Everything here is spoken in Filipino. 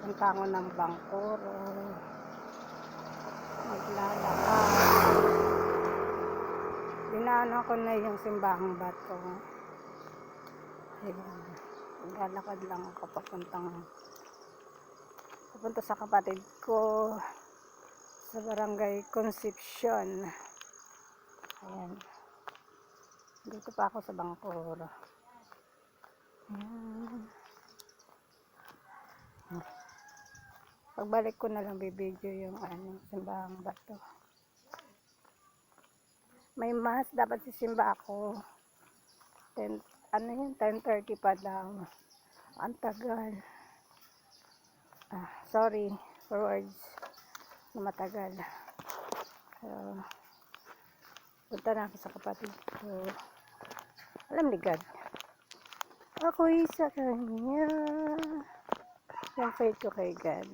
Punta ako ng Bangkoro. Maglalakad. Dinaanan ko na yung simbahang bato. Ayan. Maglalakad lang ako papunta sa kapatid ko sa Barangay Concepcion. Ayan. Dito pa ako sa Bangkoro. Ayan. Pagbalik ko na lang bibidyo yung simbahang bato. May mas dapat sisimba ako. 10:30 pa daw. Ang tagal. Sorry for words na matagal. So, punta na ako sa kapatid ko. Alam ni God. Ako isa kanya. Yung faith ko kay God.